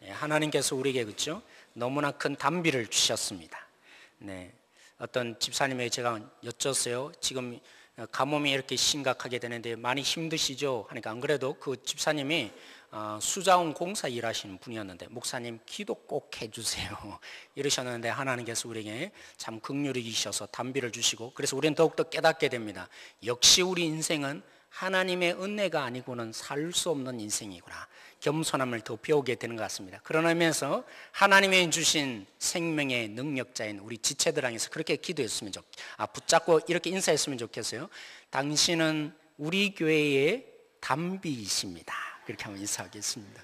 하나님께서 우리에게 그렇죠? 너무나 큰 단비를 주셨습니다. 네, 어떤 집사님에게 제가 여쭸어요. 지금 가뭄이 이렇게 심각하게 되는데 많이 힘드시죠? 하니까 안 그래도 그 집사님이 수자원 공사 일하시는 분이었는데 목사님 기도 꼭 해주세요 이러셨는데 하나님께서 우리에게 참 긍휼히 주셔서 단비를 주시고 그래서 우리는 더욱더 깨닫게 됩니다. 역시 우리 인생은 하나님의 은혜가 아니고는 살 수 없는 인생이구나. 겸손함을 더 배우게 되는 것 같습니다. 그런 의미에서 하나님의 주신 생명의 능력자인 우리 지체들 향해서 그렇게 기도했으면 붙잡고 이렇게 인사했으면 좋겠어요. 당신은 우리 교회의 단비이십니다. 그렇게 한번 인사하겠습니다.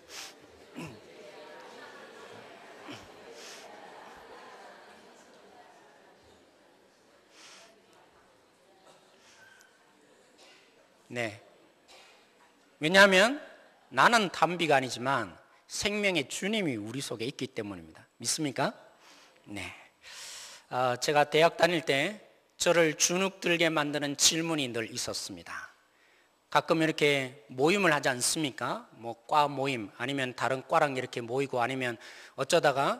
네. 왜냐하면 나는 단비가 아니지만 생명의 주님이 우리 속에 있기 때문입니다. 믿습니까? 네. 제가 대학 다닐 때 저를 주눅들게 만드는 질문이 늘 있었습니다. 가끔 이렇게 모임을 하지 않습니까? 뭐 과 모임 아니면 다른 과랑 이렇게 모이고 아니면 어쩌다가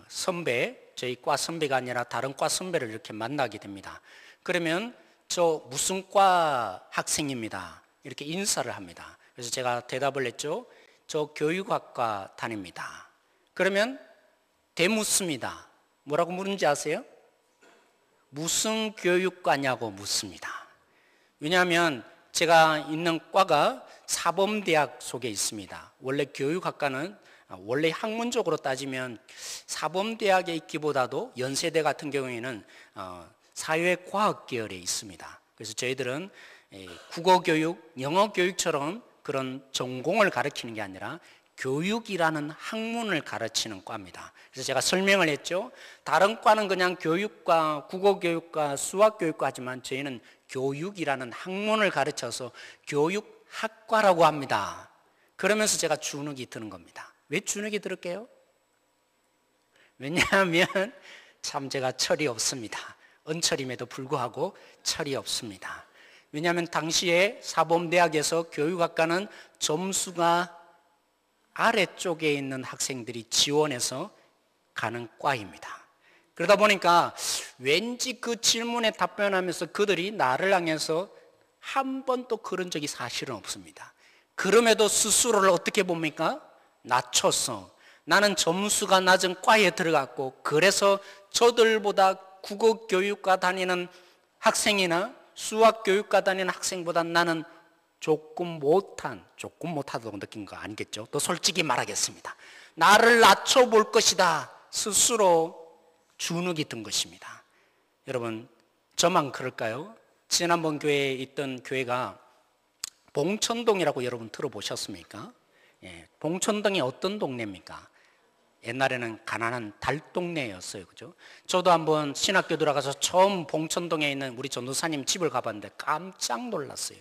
선배, 저희 과 선배가 아니라 다른 과 선배를 이렇게 만나게 됩니다. 그러면 저 무슨 과 학생입니다. 이렇게 인사를 합니다. 그래서 제가 대답을 했죠. 저 교육학과 다닙니다. 그러면 되묻습니다. 뭐라고 물은지 아세요? 무슨 교육과냐고 묻습니다. 왜냐하면 제가 있는 과가 사범대학 속에 있습니다. 원래 교육학과는 원래 학문적으로 따지면 사범대학에 있기보다도 연세대 같은 경우에는 사회과학 계열에 있습니다. 그래서 저희들은 국어교육, 영어교육처럼 그런 전공을 가르치는 게 아니라 교육이라는 학문을 가르치는 과입니다. 그래서 제가 설명을 했죠. 다른 과는 그냥 교육과, 국어교육과, 수학교육과 하지만 저희는 교육이라는 학문을 가르쳐서 교육학과라고 합니다. 그러면서 제가 주눅이 드는 겁니다. 왜 주눅이 들을게요? 왜냐하면 참 제가 철이 없습니다. 은철임에도 불구하고 철이 없습니다. 왜냐하면 당시에 사범대학에서 교육학과는 점수가 아래쪽에 있는 학생들이 지원해서 가는 과입니다. 그러다 보니까 왠지 그 질문에 답변하면서 그들이 나를 향해서 한 번도 그런 적이 사실은 없습니다. 그럼에도 스스로를 어떻게 봅니까? 낮춰서 나는 점수가 낮은 과에 들어갔고 그래서 저들보다 국어교육과 다니는 학생이나 수학교육과 다니는 학생보다 나는 조금 못하다고 느낀 거 아니겠죠? 또 솔직히 말하겠습니다. 나를 낮춰볼 것이다. 스스로 주눅이 든 것입니다. 여러분, 저만 그럴까요? 지난번 교회에 있던 교회가 봉천동이라고 여러분 들어보셨습니까? 예, 봉천동이 어떤 동네입니까? 옛날에는 가난한 달동네였어요. 그죠? 저도 한번 신학교 들어가서 처음 봉천동에 있는 우리 전도사님 집을 가봤는데 깜짝 놀랐어요.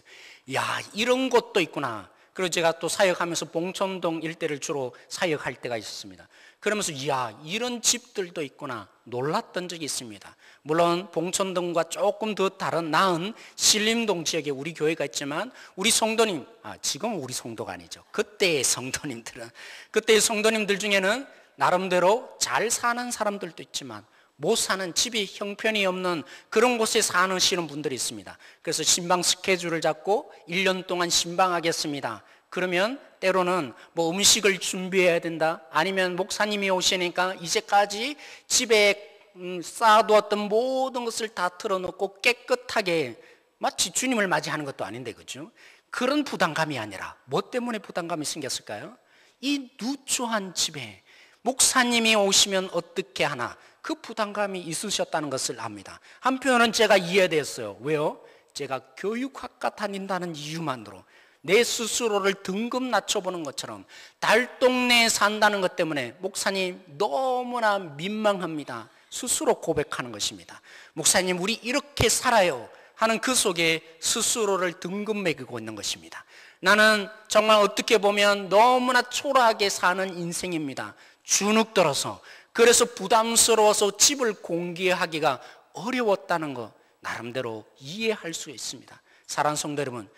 야, 이런 곳도 있구나. 그리고 제가 또 사역하면서 봉천동 일대를 주로 사역할 때가 있었습니다. 그러면서 야, 이런 집들도 있구나 놀랐던 적이 있습니다. 물론 봉천동과 조금 더 다른 나은 신림동 지역에 우리 교회가 있지만 우리 성도님, 지금은 우리 성도가 아니죠. 그때의 성도님들 중에는 나름대로 잘 사는 사람들도 있지만 못 사는, 집이 형편이 없는 그런 곳에 사시는 분들이 있습니다. 그래서 신방 스케줄을 잡고 1년 동안 신방하겠습니다. 그러면 때로는 뭐 음식을 준비해야 된다, 아니면 목사님이 오시니까 이제까지 집에 쌓아두었던 모든 것을 다 틀어놓고 깨끗하게, 마치 주님을 맞이하는 것도 아닌데, 그죠? 그런 부담감이 아니라 뭐 때문에 부담감이 생겼을까요? 이 누추한 집에 목사님이 오시면 어떻게 하나, 그 부담감이 있으셨다는 것을 압니다. 한편은 제가 이해됐어요. 왜요? 제가 교육학과 다닌다는 이유만으로 내 스스로를 등급 낮춰보는 것처럼 달동네에 산다는 것 때문에 목사님 너무나 민망합니다. 스스로 고백하는 것입니다. 목사님 우리 이렇게 살아요 하는 그 속에 스스로를 등급 매기고 있는 것입니다. 나는 정말 어떻게 보면 너무나 초라하게 사는 인생입니다. 주눅 들어서, 그래서 부담스러워서 집을 공개하기가 어려웠다는 거 나름대로 이해할 수 있습니다. 사랑하는 성도 여러분,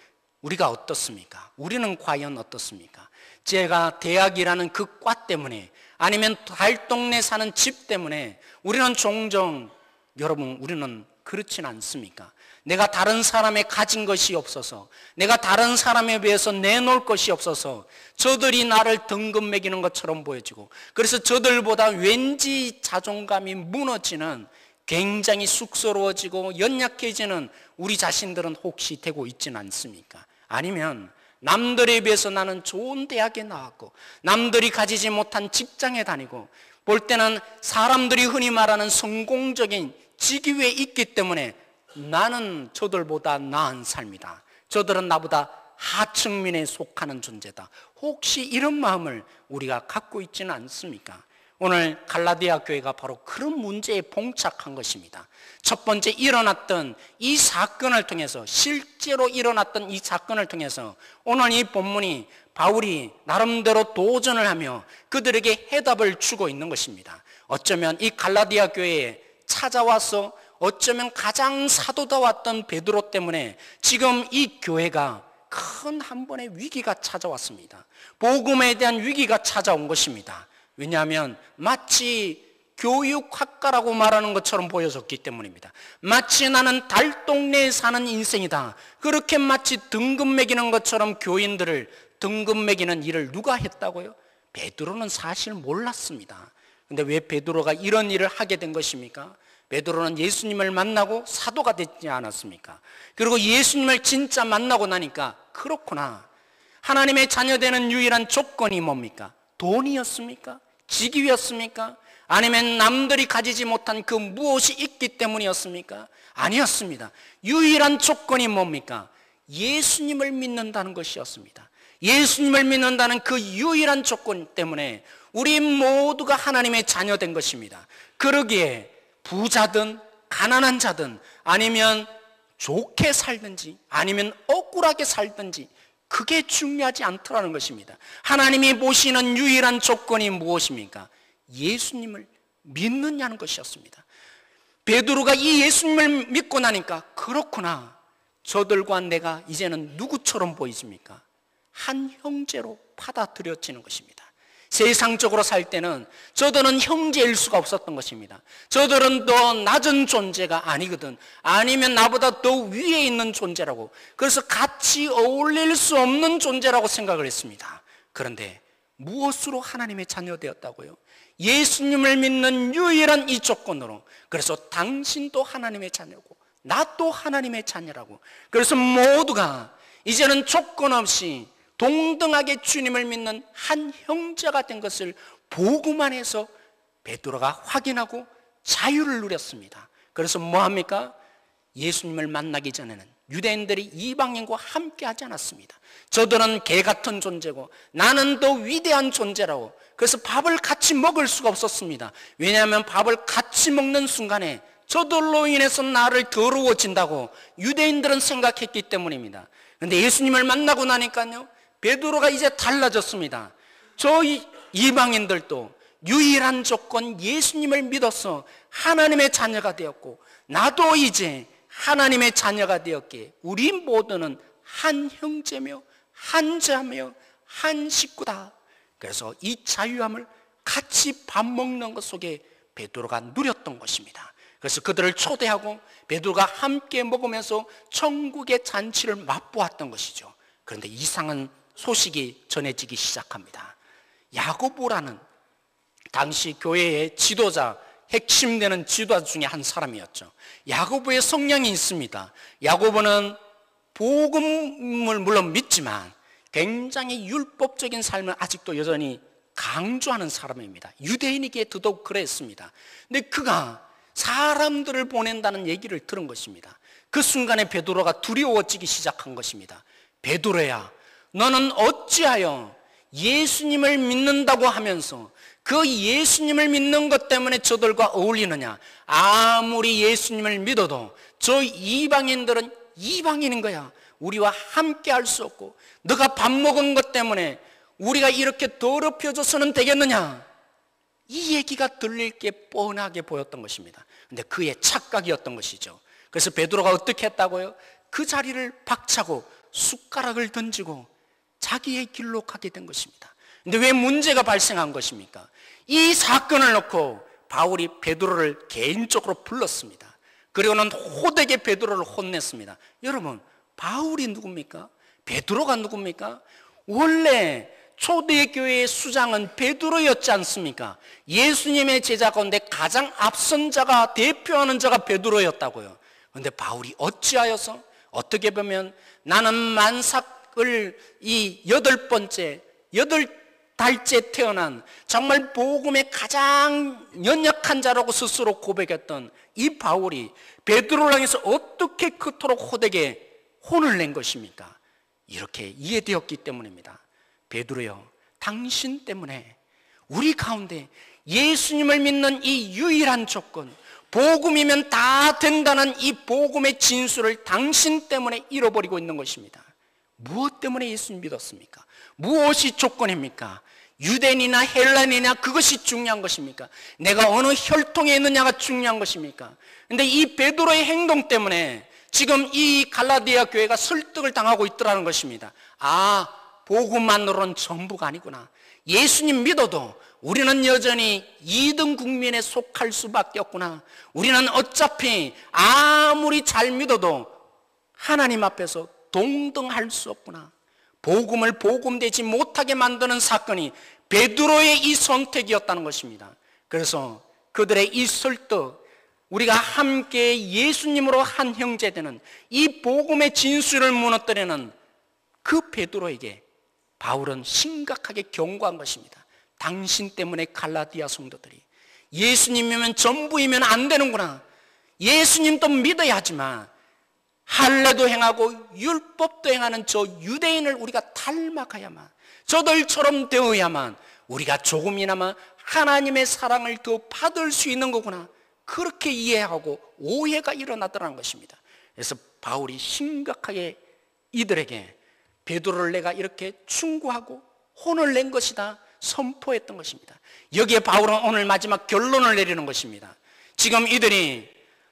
우리가 어떻습니까? 우리는 과연 어떻습니까? 제가 대학이라는 그 과 때문에 아니면 달동네 사는 집 때문에 우리는 종종 여러분 우리는 그렇진 않습니까? 내가 다른 사람의 가진 것이 없어서 내가 다른 사람에 비해서 내놓을 것이 없어서 저들이 나를 등급 매기는 것처럼 보여지고 그래서 저들보다 왠지 자존감이 무너지는 굉장히 쑥스러워지고 연약해지는 우리 자신들은 혹시 되고 있지는 않습니까? 아니면 남들에 비해서 나는 좋은 대학에 나왔고 남들이 가지지 못한 직장에 다니고 볼 때는 사람들이 흔히 말하는 성공적인 직위에 있기 때문에 나는 저들보다 나은 삶이다. 저들은 나보다 하층민에 속하는 존재다. 혹시 이런 마음을 우리가 갖고 있지는 않습니까? 오늘 갈라디아 교회가 바로 그런 문제에 봉착한 것입니다. 첫 번째 일어났던 이 사건을 통해서 실제로 일어났던 이 사건을 통해서 오늘 이 본문이 바울이 나름대로 도전을 하며 그들에게 해답을 주고 있는 것입니다. 어쩌면 이 갈라디아 교회에 찾아와서 어쩌면 가장 사도다웠던 베드로 때문에 지금 이 교회가 큰 한 번의 위기가 찾아왔습니다. 복음에 대한 위기가 찾아온 것입니다. 왜냐하면 마치 교육학과라고 말하는 것처럼 보여졌기 때문입니다. 마치 나는 달동네에 사는 인생이다. 그렇게 마치 등급 매기는 것처럼 교인들을 등급 매기는 일을 누가 했다고요? 베드로는 사실 몰랐습니다. 근데 왜 베드로가 이런 일을 하게 된 것입니까? 베드로는 예수님을 만나고 사도가 되지 않았습니까? 그리고 예수님을 진짜 만나고 나니까 그렇구나. 하나님의 자녀되는 유일한 조건이 뭡니까? 돈이었습니까? 직위였습니까? 아니면 남들이 가지지 못한 그 무엇이 있기 때문이었습니까? 아니었습니다. 유일한 조건이 뭡니까? 예수님을 믿는다는 것이었습니다. 예수님을 믿는다는 그 유일한 조건 때문에 우리 모두가 하나님의 자녀된 것입니다. 그러기에 부자든 가난한 자든 아니면 좋게 살든지 아니면 억울하게 살든지 그게 중요하지 않더라는 것입니다. 하나님이 보시는 유일한 조건이 무엇입니까? 예수님을 믿느냐는 것이었습니다. 베드로가 이 예수님을 믿고 나니까 그렇구나. 저들과 내가 이제는 누구처럼 보이십니까? 한 형제로 받아들여지는 것입니다. 세상적으로 살 때는 저들은 형제일 수가 없었던 것입니다. 저들은 더 낮은 존재가 아니거든. 아니면 나보다 더 위에 있는 존재라고. 그래서 같이 어울릴 수 없는 존재라고 생각을 했습니다. 그런데 무엇으로 하나님의 자녀 되었다고요? 예수님을 믿는 유일한 이 조건으로. 그래서 당신도 하나님의 자녀고 나 또 하나님의 자녀라고. 그래서 모두가 이제는 조건 없이 동등하게 주님을 믿는 한 형제가 된 것을 복음 안에서 베드로가 확인하고 자유를 누렸습니다. 그래서 뭐합니까? 예수님을 만나기 전에는 유대인들이 이방인과 함께 하지 않았습니다. 저들은 개 같은 존재고 나는 더 위대한 존재라고. 그래서 밥을 같이 먹을 수가 없었습니다. 왜냐하면 밥을 같이 먹는 순간에 저들로 인해서 나를 더러워진다고 유대인들은 생각했기 때문입니다. 그런데 예수님을 만나고 나니까요, 베드로가 이제 달라졌습니다. 저 이방인들도 유일한 조건 예수님을 믿어서 하나님의 자녀가 되었고 나도 이제 하나님의 자녀가 되었기에 우리 모두는 한 형제며 한 자며 한 식구다. 그래서 이 자유함을 같이 밥 먹는 것 속에 베드로가 누렸던 것입니다. 그래서 그들을 초대하고 베드로가 함께 먹으면서 천국의 잔치를 맛보았던 것이죠. 그런데 이상한 소식이 전해지기 시작합니다. 야고보라는 당시 교회의 지도자, 핵심되는 지도자 중에 한 사람이었죠. 야고보의 성향이 있습니다. 야고보는 복음을 물론 믿지만 굉장히 율법적인 삶을 아직도 여전히 강조하는 사람입니다. 유대인에게 더더욱 그랬습니다. 근데 그가 사람들을 보낸다는 얘기를 들은 것입니다. 그 순간에 베드로가 두려워지기 시작한 것입니다. 베드로야, 너는 어찌하여 예수님을 믿는다고 하면서 그 예수님을 믿는 것 때문에 저들과 어울리느냐? 아무리 예수님을 믿어도 저 이방인들은 이방인인 거야. 우리와 함께 할 수 없고 너가 밥 먹은 것 때문에 우리가 이렇게 더럽혀져서는 되겠느냐? 이 얘기가 들릴 게 뻔하게 보였던 것입니다. 근데 그의 착각이었던 것이죠. 그래서 베드로가 어떻게 했다고요? 그 자리를 박차고 숟가락을 던지고 자기의 길로 가게 된 것입니다. 근데 왜 문제가 발생한 것입니까? 이 사건을 놓고 바울이 베드로를 개인적으로 불렀습니다. 그리고는 호되게 베드로를 혼냈습니다. 여러분, 바울이 누굽니까? 베드로가 누굽니까? 원래 초대교회의 수장은 베드로였지 않습니까? 예수님의 제자 가운데 가장 앞선 자가, 대표하는 자가 베드로였다고요. 그런데 바울이 어찌하여서, 어떻게 보면 나는 만삭을 이 8달째 태어난 정말 복음의 가장 연약한 자라고 스스로 고백했던 이 바울이 베드로를 향해서 어떻게 그토록 호되게 혼을 낸 것입니까? 이렇게 이해되었기 때문입니다. 베드로여, 당신 때문에 우리 가운데 예수님을 믿는 이 유일한 조건, 복음이면 다 된다는 이 복음의 진수를 당신 때문에 잃어버리고 있는 것입니다. 무엇 때문에 예수님 믿었습니까? 무엇이 조건입니까? 유대인이나 헬라인이나 그것이 중요한 것입니까? 내가 어느 혈통에 있느냐가 중요한 것입니까? 그런데 이 베드로의 행동 때문에 지금 이 갈라디아 교회가 설득을 당하고 있더라는 것입니다. 아, 복음만으로는 전부가 아니구나. 예수님 믿어도 우리는 여전히 2등 국민에 속할 수밖에 없구나. 우리는 어차피 아무리 잘 믿어도 하나님 앞에서 동등할 수 없구나. 복음을 복음되지 못하게 만드는 사건이 베드로의 이 선택이었다는 것입니다. 그래서 그들의 이 설득, 우리가 함께 예수님으로 한 형제되는 이 복음의 진수를 무너뜨리는 그 베드로에게 바울은 심각하게 경고한 것입니다. 당신 때문에 갈라디아 성도들이 예수님이면 전부이면 안 되는구나. 예수님도 믿어야 하지만 할례도 행하고 율법도 행하는 저 유대인을 우리가 닮아가야만, 저들처럼 되어야만 우리가 조금이나마 하나님의 사랑을 더 받을 수 있는 거구나. 그렇게 이해하고 오해가 일어나더라는 것입니다. 그래서 바울이 심각하게 이들에게 베드로를 내가 이렇게 충고하고 혼을 낸 것이다 선포했던 것입니다. 여기에 바울은 오늘 마지막 결론을 내리는 것입니다. 지금 이들이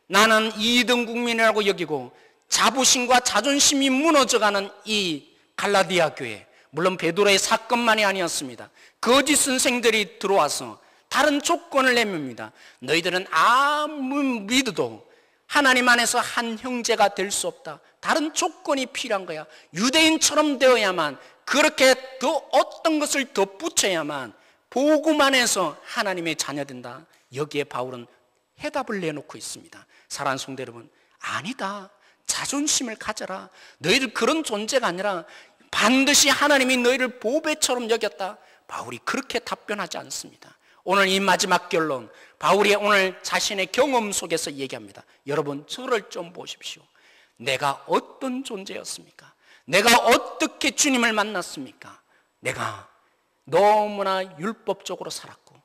나는 2등 국민이라고 여기고 자부심과 자존심이 무너져가는 이 갈라디아 교회, 물론 베드로의 사건만이 아니었습니다. 거짓 선생들이 들어와서 다른 조건을 내밉니다. 너희들은 아무 믿어도 하나님 안에서 한 형제가 될 수 없다. 다른 조건이 필요한 거야. 유대인처럼 되어야만, 그렇게 더 어떤 것을 덧붙여야만 복음 안에서 하나님의 자녀된다. 여기에 바울은 해답을 내놓고 있습니다. 사랑하는 성도 여러분, 아니다. 자존심을 가져라. 너희들 그런 존재가 아니라 반드시 하나님이 너희를 보배처럼 여겼다. 바울이 그렇게 답변하지 않습니다. 오늘 이 마지막 결론, 바울이 오늘 자신의 경험 속에서 얘기합니다. 여러분, 저를 좀 보십시오. 내가 어떤 존재였습니까? 내가 어떻게 주님을 만났습니까? 내가 너무나 율법적으로 살았고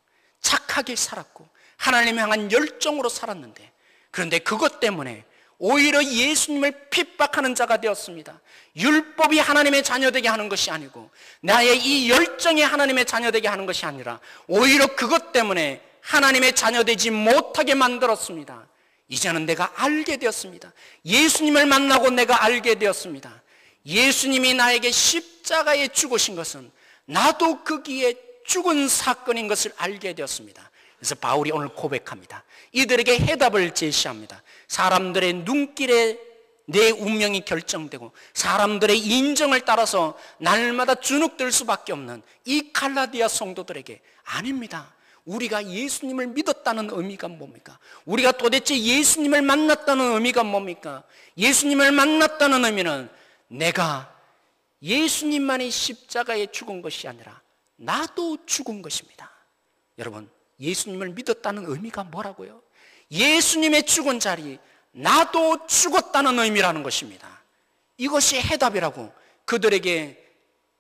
착하게 살았고 하나님 향한 열정으로 살았는데, 그런데 그것 때문에 오히려 예수님을 핍박하는 자가 되었습니다. 율법이 하나님의 자녀되게 하는 것이 아니고 나의 이 열정이 하나님의 자녀되게 하는 것이 아니라 오히려 그것 때문에 하나님의 자녀되지 못하게 만들었습니다. 이제는 내가 알게 되었습니다. 예수님을 만나고 내가 알게 되었습니다. 예수님이 나에게 십자가에 죽으신 것은 나도 거기에 죽은 사건인 것을 알게 되었습니다. 그래서 바울이 오늘 고백합니다. 이들에게 해답을 제시합니다. 사람들의 눈길에 내 운명이 결정되고 사람들의 인정을 따라서 날마다 주눅들 수밖에 없는 이 갈라디아 성도들에게 아닙니다. 우리가 예수님을 믿었다는 의미가 뭡니까? 우리가 도대체 예수님을 만났다는 의미가 뭡니까? 예수님을 만났다는 의미는 내가 예수님만이 십자가에 죽은 것이 아니라 나도 죽은 것입니다. 여러분, 예수님을 믿었다는 의미가 뭐라고요? 예수님의 죽은 자리, 나도 죽었다는 의미라는 것입니다. 이것이 해답이라고 그들에게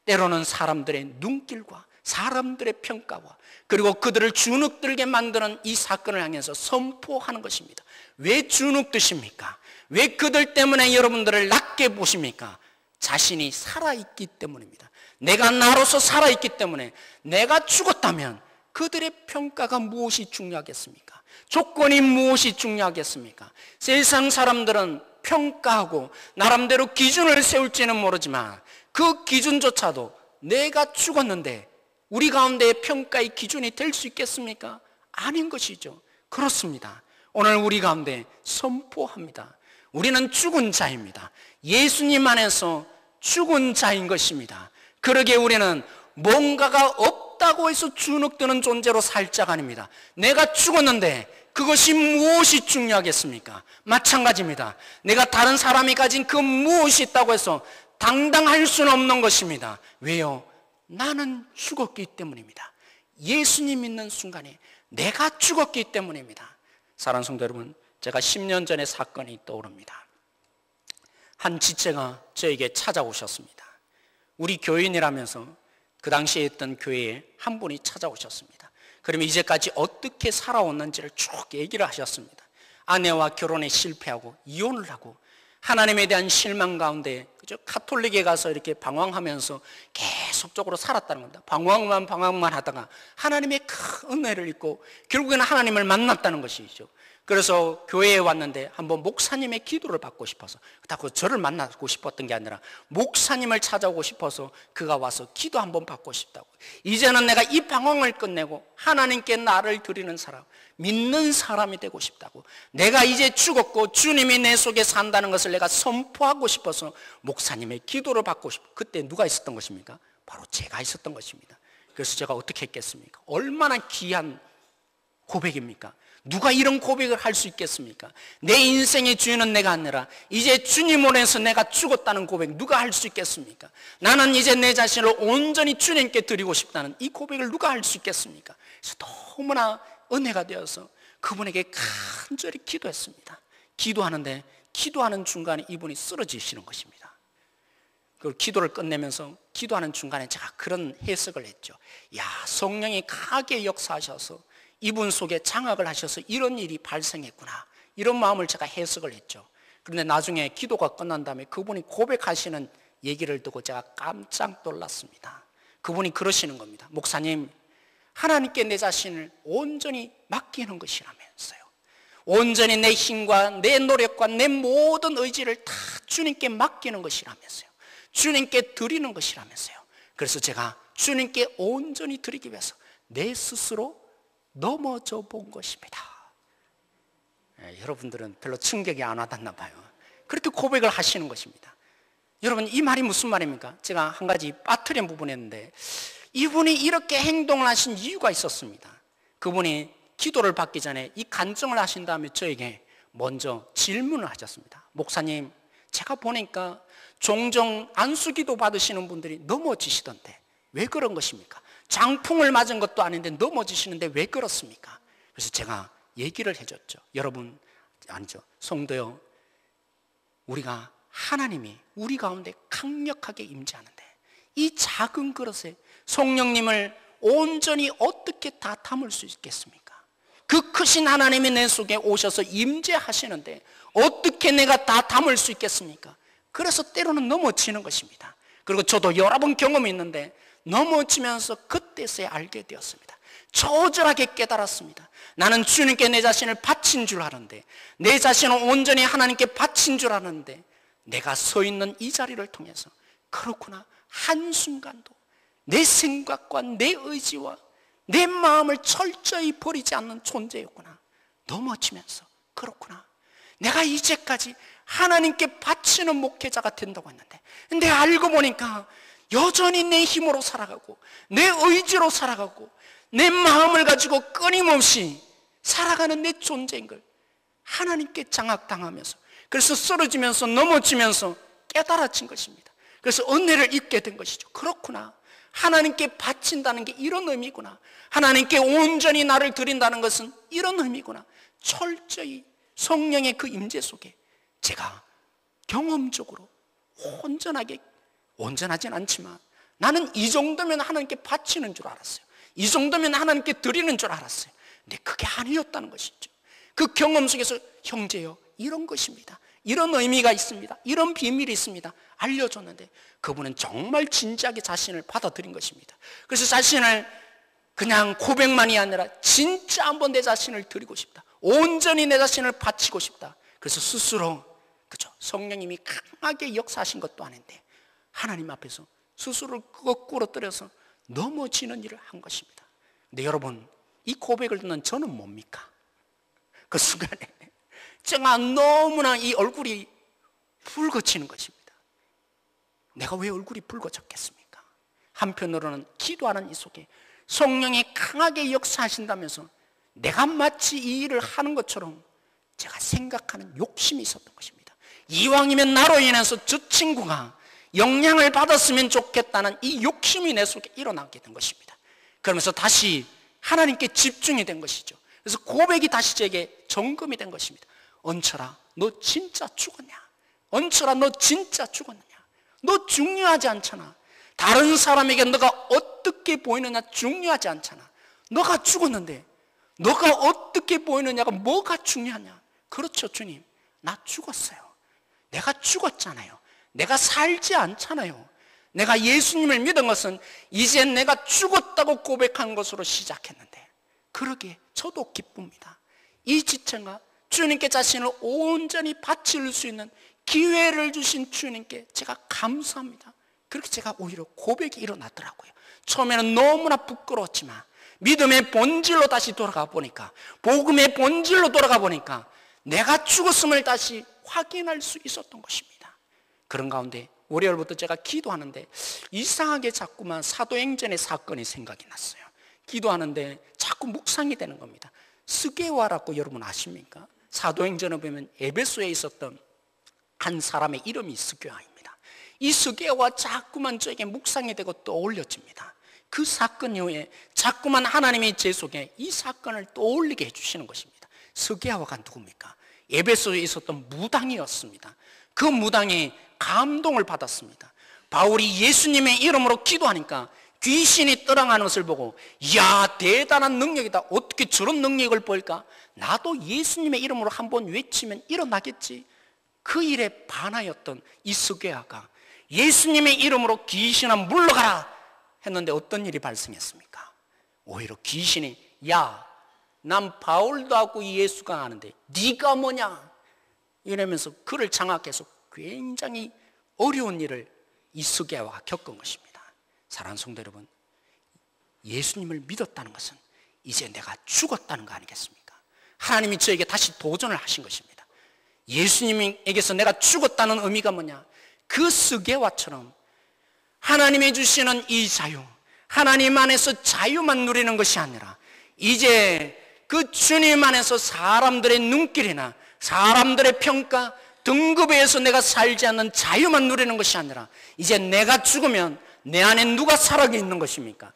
때로는 사람들의 눈길과 사람들의 평가와 그리고 그들을 주눅들게 만드는 이 사건을 향해서 선포하는 것입니다. 왜 주눅드십니까? 왜 그들 때문에 여러분들을 낮게 보십니까? 자신이 살아있기 때문입니다. 내가 나로서 살아있기 때문에, 내가 죽었다면 그들의 평가가 무엇이 중요하겠습니까? 조건이 무엇이 중요하겠습니까? 세상 사람들은 평가하고 나름대로 기준을 세울지는 모르지만 그 기준조차도 내가 죽었는데 우리 가운데의 평가의 기준이 될 수 있겠습니까? 아닌 것이죠. 그렇습니다. 오늘 우리 가운데 선포합니다. 우리는 죽은 자입니다. 예수님 안에서 죽은 자인 것입니다. 그러기에 우리는 뭔가가 없다고 해서 주눅드는 존재로 살 자가 아닙니다. 내가 죽었는데 그것이 무엇이 중요하겠습니까? 마찬가지입니다. 내가 다른 사람이 가진 그 무엇이 있다고 해서 당당할 수는 없는 것입니다. 왜요? 나는 죽었기 때문입니다. 예수님 믿는 순간에 내가 죽었기 때문입니다. 사랑하는 성도 여러분, 제가 10년 전의 사건이 떠오릅니다. 한 지체가 저에게 찾아오셨습니다. 우리 교인이라면서 그 당시에 있던 교회에 한 분이 찾아오셨습니다. 그러면 이제까지 어떻게 살아왔는지를 쭉 얘기를 하셨습니다. 아내와 결혼에 실패하고 이혼을 하고 하나님에 대한 실망 가운데 그죠? 카톨릭에 가서 이렇게 방황하면서 계속적으로 살았다는 겁니다. 방황만 하다가 하나님의 큰 은혜를 입고 결국에는 하나님을 만났다는 것이죠. 그래서 교회에 왔는데 한번 목사님의 기도를 받고 싶어서, 그렇다고 저를 만나고 싶었던 게 아니라 목사님을 찾아오고 싶어서 그가 와서 기도 한번 받고 싶다고. 이제는 내가 이 방황을 끝내고 하나님께 나를 드리는 사람, 믿는 사람이 되고 싶다고. 내가 이제 죽었고 주님이 내 속에 산다는 것을 내가 선포하고 싶어서 목사님의 기도를 받고 싶어. 그때 누가 있었던 것입니까? 바로 제가 있었던 것입니다. 그래서 제가 어떻게 했겠습니까? 얼마나 귀한 고백입니까? 누가 이런 고백을 할 수 있겠습니까? 내 인생의 주인은 내가 아니라 이제 주님 안에서 내가 죽었다는 고백 누가 할 수 있겠습니까? 나는 이제 내 자신을 온전히 주님께 드리고 싶다는 이 고백을 누가 할 수 있겠습니까? 그래서 너무나 은혜가 되어서 그분에게 간절히 기도했습니다. 기도하는데 기도하는 중간에 이분이 쓰러지시는 것입니다. 그 기도를 끝내면서 기도하는 중간에 제가 그런 해석을 했죠. 야, 성령이 강하게 역사하셔서 이분 속에 장악을 하셔서 이런 일이 발생했구나, 이런 마음을 제가 해석을 했죠. 그런데 나중에 기도가 끝난 다음에 그분이 고백하시는 얘기를 듣고 제가 깜짝 놀랐습니다. 그분이 그러시는 겁니다. 목사님, 하나님께 내 자신을 온전히 맡기는 것이라면서요. 온전히 내 힘과 내 노력과 내 모든 의지를 다 주님께 맡기는 것이라면서요. 주님께 드리는 것이라면서요. 그래서 제가 주님께 온전히 드리기 위해서 내 스스로 넘어져 본 것입니다. 여러분들은 별로 충격이 안 와닿나 봐요. 그렇게 고백을 하시는 것입니다. 여러분, 이 말이 무슨 말입니까? 제가 한 가지 빠뜨린 부분이 있는데, 이분이 이렇게 행동을 하신 이유가 있었습니다. 그분이 기도를 받기 전에 이 간증을 하신 다음에 저에게 먼저 질문을 하셨습니다. 목사님, 제가 보니까 종종 안수기도 받으시는 분들이 넘어지시던데 왜 그런 것입니까? 장풍을 맞은 것도 아닌데 넘어지시는데 왜 그렇습니까? 그래서 제가 얘기를 해줬죠. 여러분, 아니죠, 성도요, 우리가 하나님이 우리 가운데 강력하게 임재하는데 이 작은 그릇에 성령님을 온전히 어떻게 다 담을 수 있겠습니까? 그 크신 하나님이 내 속에 오셔서 임재하시는데 어떻게 내가 다 담을 수 있겠습니까? 그래서 때로는 넘어지는 것입니다. 그리고 저도 여러 번 경험이 있는데 넘어지면서 그때서야 알게 되었습니다. 처절하게 깨달았습니다. 나는 주님께 내 자신을 바친 줄 아는데, 내 자신을 온전히 하나님께 바친 줄 아는데, 내가 서 있는 이 자리를 통해서 그렇구나, 한순간도 내 생각과 내 의지와 내 마음을 철저히 버리지 않는 존재였구나. 넘어지면서 그렇구나, 내가 이제까지 하나님께 바치는 목회자가 된다고 했는데, 근데 알고 보니까 여전히 내 힘으로 살아가고 내 의지로 살아가고 내 마음을 가지고 끊임없이 살아가는 내 존재인 걸 하나님께 장악당하면서, 그래서 쓰러지면서 넘어지면서 깨달아진 것입니다. 그래서 은혜를 입게 된 것이죠. 그렇구나, 하나님께 바친다는 게 이런 의미구나, 하나님께 온전히 나를 드린다는 것은 이런 의미구나. 철저히 성령의 그 임재 속에 제가 경험적으로 온전하진 않지만 나는 이 정도면 하나님께 바치는 줄 알았어요. 이 정도면 하나님께 드리는 줄 알았어요. 근데 그게 아니었다는 것이죠. 그 경험 속에서 형제요, 이런 것입니다, 이런 의미가 있습니다, 이런 비밀이 있습니다 알려줬는데 그분은 정말 진지하게 자신을 받아들인 것입니다. 그래서 자신을 그냥 고백만이 아니라 진짜 한번 내 자신을 드리고 싶다, 온전히 내 자신을 바치고 싶다. 그래서 스스로, 그죠, 성령님이 강하게 역사하신 것도 아닌데 하나님 앞에서 스스로를 거꾸로 떨어서 넘어지는 일을 한 것입니다. 근데 여러분, 이 고백을 듣는 저는 뭡니까? 그 순간에 제가 너무나 이 얼굴이 붉어지는 것입니다. 내가 왜 얼굴이 붉어졌겠습니까? 한편으로는 기도하는 이 속에 성령이 강하게 역사하신다면서 내가 마치 이 일을 하는 것처럼 제가 생각하는 욕심이 있었던 것입니다. 이왕이면 나로 인해서 저 친구가 영향을 받았으면 좋겠다는 이 욕심이 내 속에 일어나게 된 것입니다. 그러면서 다시 하나님께 집중이 된 것이죠. 그래서 고백이 다시 제게 점검이 된 것입니다. 은철아, 너 진짜 죽었냐? 은철아, 너 진짜 죽었느냐? 너 중요하지 않잖아. 다른 사람에게 너가 어떻게 보이느냐 중요하지 않잖아. 너가 죽었는데 너가 어떻게 보이느냐가 뭐가 중요하냐? 그렇죠, 주님. 나 죽었어요. 내가 죽었잖아요. 내가 살지 않잖아요. 내가 예수님을 믿은 것은 이제 내가 죽었다고 고백한 것으로 시작했는데, 그러기에 저도 기쁩니다. 이 지체가 주님께 자신을 온전히 바칠 수 있는 기회를 주신 주님께 제가 감사합니다. 그렇게 제가 오히려 고백이 일어나더라고요. 처음에는 너무나 부끄러웠지만 믿음의 본질로 다시 돌아가 보니까, 복음의 본질로 돌아가 보니까 내가 죽었음을 다시 확인할 수 있었던 것입니다. 그런 가운데 월요일부터 제가 기도하는데 이상하게 자꾸만 사도행전의 사건이 생각이 났어요. 기도하는데 자꾸 묵상이 되는 겁니다. 스게와라고 여러분 아십니까? 사도행전에 보면 에베소에 있었던 한 사람의 이름이 스게와입니다. 이 스게와 자꾸만 저에게 묵상이 되고 떠올려집니다. 그 사건 이후에 자꾸만 하나님이 제 속에 이 사건을 떠올리게 해주시는 것입니다. 스게와가 누굽니까? 에베소에 있었던 무당이었습니다. 그 무당이 감동을 받았습니다. 바울이 예수님의 이름으로 기도하니까 귀신이 떠나가는 것을 보고, 이야, 대단한 능력이다. 어떻게 저런 능력을 보일까? 나도 예수님의 이름으로 한번 외치면 일어나겠지. 그 일에 반하였던 이 스게와가 예수님의 이름으로 귀신아 물러가라 했는데 어떤 일이 발생했습니까? 오히려 귀신이, 야, 난 바울도 하고 예수가 아는데 네가 뭐냐? 이러면서 그를 장악해서 굉장히 어려운 일을 이 스게와가 겪은 것입니다. 사랑하는 성도 여러분, 예수님을 믿었다는 것은 이제 내가 죽었다는 거 아니겠습니까? 하나님이 저에게 다시 도전을 하신 것입니다. 예수님에게서 내가 죽었다는 의미가 뭐냐? 그 스게와처럼 하나님이 주시는 이 자유, 하나님 안에서 자유만 누리는 것이 아니라 이제 그 주님 안에서 사람들의 눈길이나 사람들의 평가, 등급에 의해서 내가 살지 않는 자유만 누리는 것이 아니라 이제 내가 죽으면 내 안에 누가 살아있는 것입니까?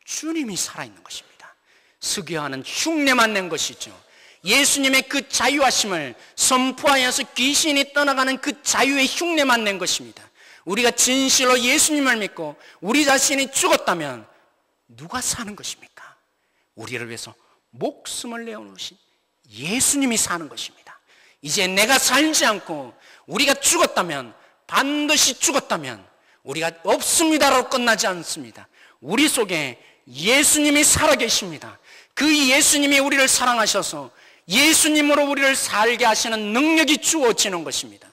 주님이 살아있는 것입니다. 스게와는 흉내만 낸 것이죠. 예수님의 그 자유하심을 선포하여서 귀신이 떠나가는 그 자유의 흉내만 낸 것입니다. 우리가 진실로 예수님을 믿고 우리 자신이 죽었다면 누가 사는 것입니까? 우리를 위해서 목숨을 내어놓으신 예수님이 사는 것입니다. 이제 내가 살지 않고 우리가 죽었다면, 반드시 죽었다면 우리가 없습니다라고 끝나지 않습니다. 우리 속에 예수님이 살아계십니다. 그 예수님이 우리를 사랑하셔서 예수님으로 우리를 살게 하시는 능력이 주어지는 것입니다.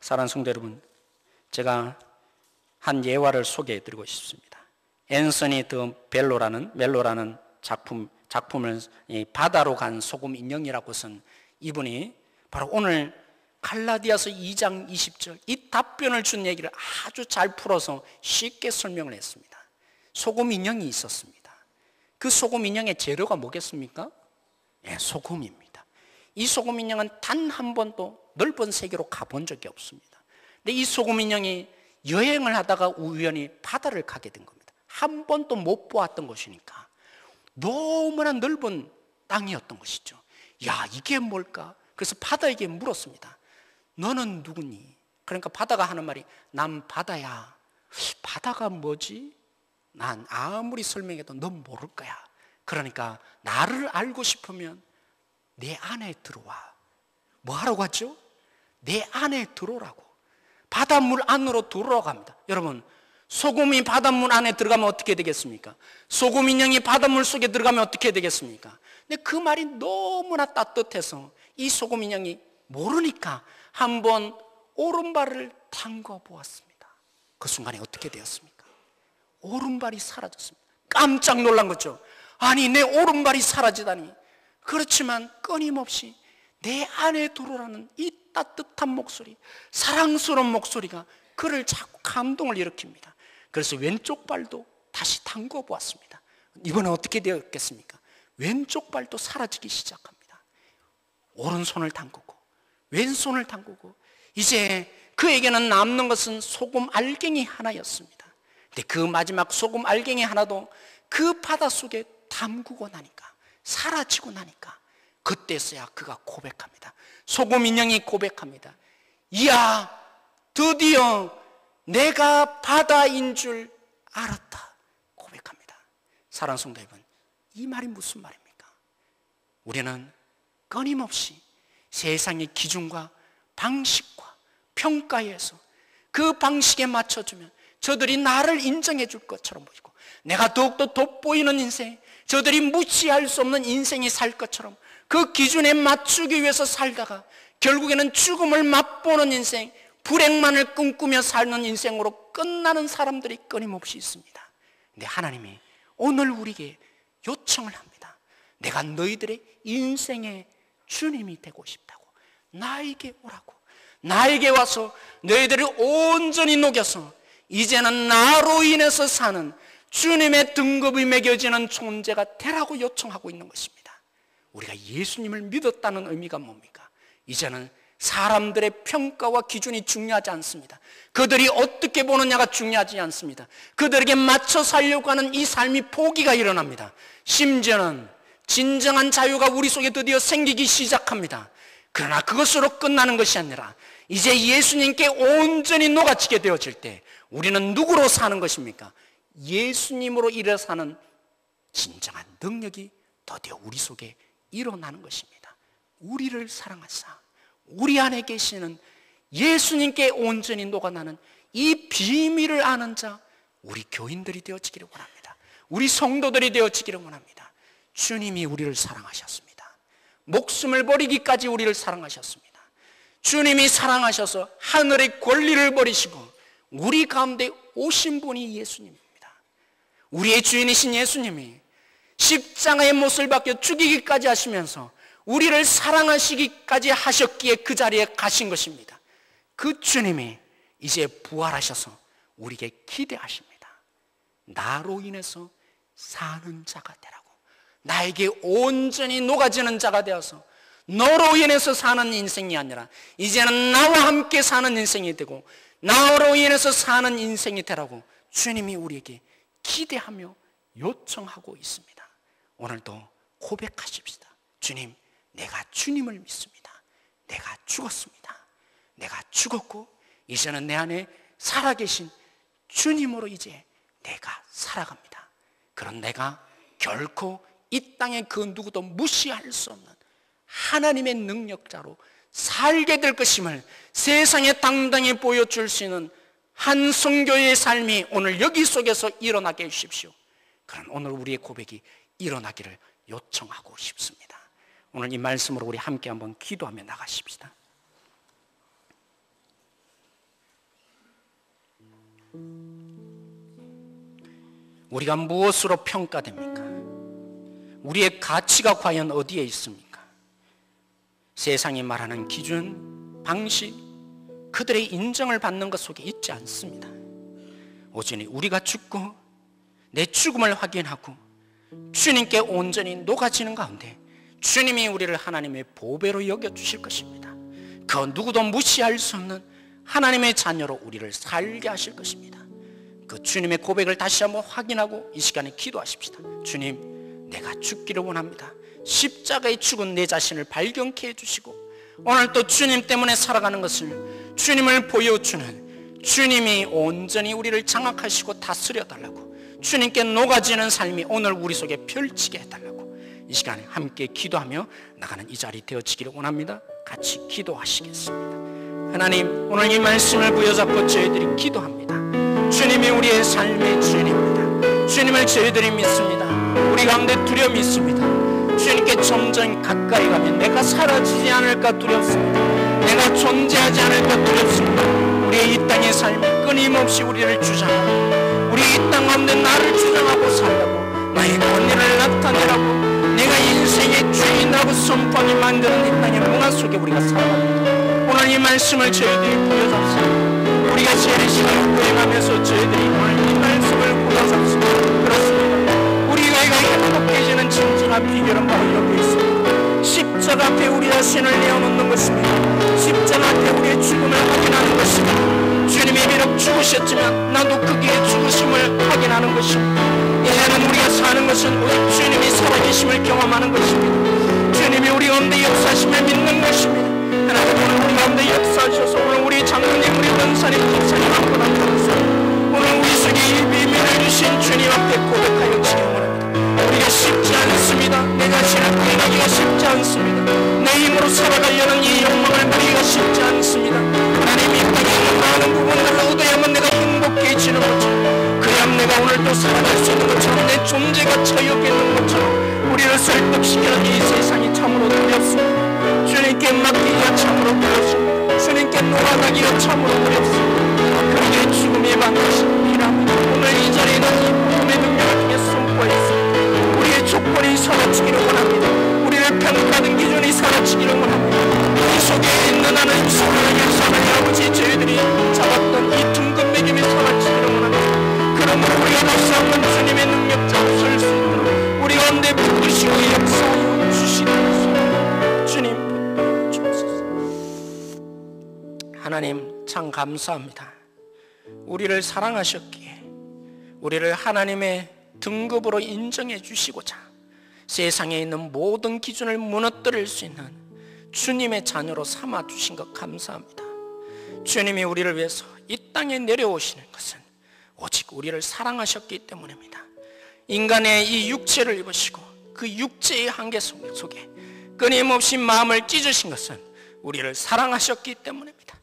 사랑하는 성도 여러분, 제가 한 예화를 소개해드리고 싶습니다. 앤서니 드 멜로라는 작품을 바다로 간 소금 인형이라고 쓴 이분이 바로 오늘 갈라디아서 2장 20절 이 답변을 준 얘기를 아주 잘 풀어서 쉽게 설명을 했습니다. 소금 인형이 있었습니다. 그 소금 인형의 재료가 뭐겠습니까? 예, 소금입니다. 이 소금 인형은 단 한 번도 넓은 세계로 가본 적이 없습니다. 근데 이 소금 인형이 여행을 하다가 우연히 바다를 가게 된 겁니다. 한 번도 못 보았던 곳이니까 너무나 넓은 땅이었던 것이죠. 야, 이게 뭘까? 그래서 바다에게 물었습니다. 너는 누구니? 그러니까 바다가 하는 말이, 난 바다야. 바다가 뭐지? 난 아무리 설명해도 넌 모를 거야. 그러니까 나를 알고 싶으면 내 안에 들어와. 뭐 하라고 하죠? 내 안에 들어오라고. 바닷물 안으로 들어오라고 합니다. 여러분, 소금이 바닷물 안에 들어가면 어떻게 되겠습니까? 소금 인형이 바닷물 속에 들어가면 어떻게 되겠습니까? 근데 그 말이 너무나 따뜻해서 이 소금 인형이 모르니까 한번 오른발을 담궈 보았습니다. 그 순간에 어떻게 되었습니까? 오른발이 사라졌습니다. 깜짝 놀란 거죠. 아니, 내 오른발이 사라지다니. 그렇지만 끊임없이 내 안에 들어오라는 이 따뜻한 목소리, 사랑스러운 목소리가 그를 자꾸 감동을 일으킵니다. 그래서 왼쪽 발도 다시 담궈 보았습니다. 이번에 어떻게 되었겠습니까? 왼쪽 발도 사라지기 시작합니다. 오른손을 담그고 왼손을 담그고 이제 그에게는 남는 것은 소금 알갱이 하나였습니다. 근데 그 마지막 소금 알갱이 하나도 그 바닷속에 담그고 나니까, 사라지고 나니까 그때서야 그가 고백합니다. 소금 인형이 고백합니다. 이야, 드디어 내가 바다인 줄 알았다 고백합니다. 사랑하는 성도 여러분, 이 말이 무슨 말입니까? 우리는 끊임없이 세상의 기준과 방식과 평가에서 그 방식에 맞춰주면 저들이 나를 인정해 줄 것처럼 보이고, 내가 더욱더 돋보이는 인생, 저들이 무시할 수 없는 인생이 살 것처럼 그 기준에 맞추기 위해서 살다가 결국에는 죽음을 맛보는 인생, 불행만을 꿈꾸며 사는 인생으로 끝나는 사람들이 끊임없이 있습니다. 근데 하나님이 오늘 우리에게 요청을 합니다. 내가 너희들의 인생의 주님이 되고 싶다고. 나에게 오라고. 나에게 와서 너희들을 온전히 녹여서 이제는 나로 인해서 사는 주님의 등급이 매겨지는 존재가 되라고 요청하고 있는 것입니다. 우리가 예수님을 믿었다는 의미가 뭡니까? 이제는 사람들의 평가와 기준이 중요하지 않습니다. 그들이 어떻게 보느냐가 중요하지 않습니다. 그들에게 맞춰 살려고 하는 이 삶이 포기가 일어납니다. 심지어는 진정한 자유가 우리 속에 드디어 생기기 시작합니다. 그러나 그것으로 끝나는 것이 아니라 이제 예수님께 온전히 녹아지게 되어질 때 우리는 누구로 사는 것입니까? 예수님으로 일어 사는 진정한 능력이 드디어 우리 속에 일어나는 것입니다. 우리를 사랑하사 우리 안에 계시는 예수님께 온전히 녹아나는 이 비밀을 아는 자, 우리 교인들이 되어지기를 원합니다. 우리 성도들이 되어지기를 원합니다. 주님이 우리를 사랑하셨습니다. 목숨을 버리기까지 우리를 사랑하셨습니다. 주님이 사랑하셔서 하늘의 권리를 버리시고 우리 가운데 오신 분이 예수님입니다. 우리의 주인이신 예수님이 십자가의 못을 박혀 죽이기까지 하시면서 우리를 사랑하시기까지 하셨기에 그 자리에 가신 것입니다. 그 주님이 이제 부활하셔서 우리에게 기대하십니다. 나로 인해서 사는 자가 되라고. 나에게 온전히 녹아지는 자가 되어서 너로 인해서 사는 인생이 아니라 이제는 나와 함께 사는 인생이 되고 나로 인해서 사는 인생이 되라고 주님이 우리에게 기대하며 요청하고 있습니다. 오늘도 고백하십시다. 주님, 내가 주님을 믿습니다. 내가 죽었습니다. 내가 죽었고 이제는 내 안에 살아계신 주님으로 이제 내가 살아갑니다. 그런 내가 결코 이 땅의 그 누구도 무시할 수 없는 하나님의 능력자로 살게 될 것임을 세상에 당당히 보여줄 수 있는 한 성교의 삶이 오늘 여기 속에서 일어나게 해주십시오. 그런 오늘 우리의 고백이 일어나기를 요청하고 싶습니다. 오늘 이 말씀으로 우리 함께 한번 기도하며 나가십시다. 우리가 무엇으로 평가됩니까? 우리의 가치가 과연 어디에 있습니까? 세상이 말하는 기준, 방식, 그들의 인정을 받는 것 속에 있지 않습니다. 오직 우리가 죽고 내 죽음을 확인하고 주님께 온전히 녹아지는 가운데 주님이 우리를 하나님의 보배로 여겨주실 것입니다. 그 누구도 무시할 수 없는 하나님의 자녀로 우리를 살게 하실 것입니다. 그 주님의 고백을 다시 한번 확인하고 이 시간에 기도하십시다. 주님, 내가 죽기를 원합니다. 십자가에 죽은 내 자신을 발견케 해주시고 오늘 또 주님 때문에 살아가는 것을 주님을 보여주는 주님이 온전히 우리를 장악하시고 다스려 달라고, 주님께 녹아지는 삶이 오늘 우리 속에 펼치게 해달라고 이 시간에 함께 기도하며 나가는 이 자리 되어지기를 원합니다. 같이 기도하시겠습니다. 하나님, 오늘 이 말씀을 부여잡고 저희들이 기도합니다. 주님이 우리의 삶의 주인입니다. 주님을 저희들이 믿습니다. 우리 가운데 두려움이 있습니다. 주님께 점점 가까이 가면 내가 사라지지 않을까 두렵습니다. 내가 존재하지 않을까 두렵습니다. 우리의 이 땅의 삶이 끊임없이 우리를 주장하고 우리 이 땅 가운데 나를 주장하고 살라고 나의 권위를 나타내라고 내가 인생의 주인이라고 선포하게 만드는 이 땅의 문화 속에 우리가 살아갑니다. 오늘 이 말씀을 저희들이 보여잡습니다. 우리가 제일 시간을 구해가면서 저희들이 오늘 이 말씀을 보여잡습니다. 그렇습니다. 우리가 행복해지는 진정한 비결은 바로 여기 있습니다. 십자가 앞에 우리 자신을 내어놓는 것입니다. 십자가 앞에 우리의 죽음을 확인하는 것입니다. 주님이 비록 죽으셨지만 나도 그의 죽으심을 확인하는 것입니다. 이제는 우리가 사는 것은 오직 주님이 살아계심을 경험하는 것입니다. 주님이 우리 가운데 역사하심을 믿는 것입니다. 하나님 오늘 우리 가운데 역사하셔서 오늘 우리 장로님 우리 권사님 집사님 앞으로 나타나서 오늘 우리 속에 이 비밀을 주신 주님 앞에 고백하여 지기 원합니다. 우리가 쉽지 않습니다. 내 자신을 부인하기가 쉽지 않습니다. 내 힘으로 살아가려는 이 욕망을 버리기가 쉽지 않습니다. 하나님이 이 땅에 있는 많은 부분들을 얻어야만 내가 행복해지는 것처럼 그래야 내가 오늘도 살아갈 수 있는 것처럼 내 존재가 처해 있는 것처럼 우리를 설득시키는 이 세상이 참으로 두렵습니다. 주님께 맡기기가 참으로 두렵습니다. 주님께 놀아가기가 참으로 두렵습니다. 그러기에 죽음이 반드시 필요합니다. 오늘 이 자리에 있는 이 복음의 능력을 통해 선포했습니다. 우리의 조건이 사라지기를 원합니다. 우리를 평가하는 기준이 사라지기를 원합니다. 우리 속에 있는 하나님 사랑의 하나님 아버지 저희들이 잡았던 이 둥근 매김이 사라지기를 원합니다. 그러므로 우리가 다시 한번 주님의 능력 잡을 수 있도록 우리 가운데 부으시고 역사하여 주시옵소서. 주님 하나님 참 감사합니다. 우리를 사랑하셨기에 우리를 하나님의 등급으로 인정해 주시고자 세상에 있는 모든 기준을 무너뜨릴 수 있는 주님의 자녀로 삼아 주신 것 감사합니다. 주님이 우리를 위해서 이 땅에 내려오시는 것은 오직 우리를 사랑하셨기 때문입니다. 인간의 이 육체를 입으시고 그 육체의 한계 속에 끊임없이 마음을 찢으신 것은 우리를 사랑하셨기 때문입니다.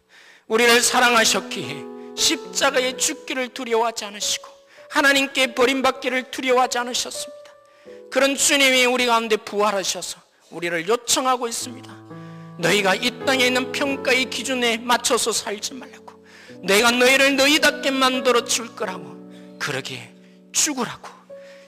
우리를 사랑하셨기에 십자가의 죽기를 두려워하지 않으시고 하나님께 버림받기를 두려워하지 않으셨습니다. 그런 주님이 우리 가운데 부활하셔서 우리를 요청하고 있습니다. 너희가 이 땅에 있는 평가의 기준에 맞춰서 살지 말라고, 내가 너희를 너희답게 만들어 줄 거라고, 그러기에 죽으라고.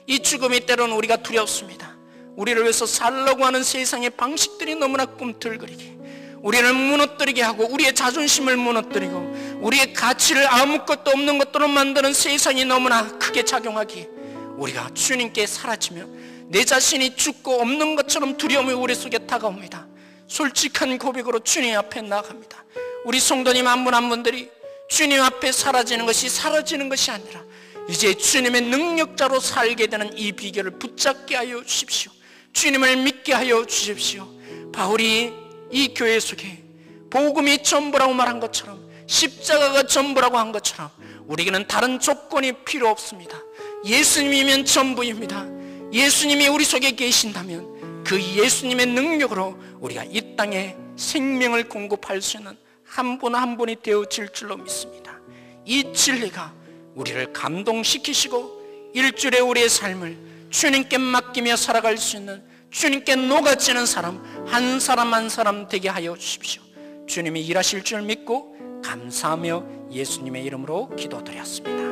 이 죽음이 때로는 우리가 두렵습니다. 우리를 위해서 살려고 하는 세상의 방식들이 너무나 꿈틀거리게 우리를 무너뜨리게 하고 우리의 자존심을 무너뜨리고 우리의 가치를 아무것도 없는 것들로 만드는 세상이 너무나 크게 작용하기에 우리가 주님께 사라지며 내 자신이 죽고 없는 것처럼 두려움이 우리 속에 다가옵니다. 솔직한 고백으로 주님 앞에 나아갑니다. 우리 성도님 한 분 한 분들이 주님 앞에 사라지는 것이 아니라 이제 주님의 능력자로 살게 되는 이 비결을 붙잡게 하여 주십시오. 주님을 믿게 하여 주십시오. 바울이 이 교회 속에 복음이 전부라고 말한 것처럼, 십자가가 전부라고 한 것처럼 우리에게는 다른 조건이 필요 없습니다. 예수님이면 전부입니다. 예수님이 우리 속에 계신다면 그 예수님의 능력으로 우리가 이 땅에 생명을 공급할 수 있는 한 분 한 분이 되어질 줄로 믿습니다. 이 진리가 우리를 감동시키시고 일주일에 우리의 삶을 주님께 맡기며 살아갈 수 있는, 주님께 녹아지는 사람 한 사람 한 사람 되게 하여 주십시오. 주님이 일하실 줄 믿고 감사하며 예수님의 이름으로 기도드렸습니다.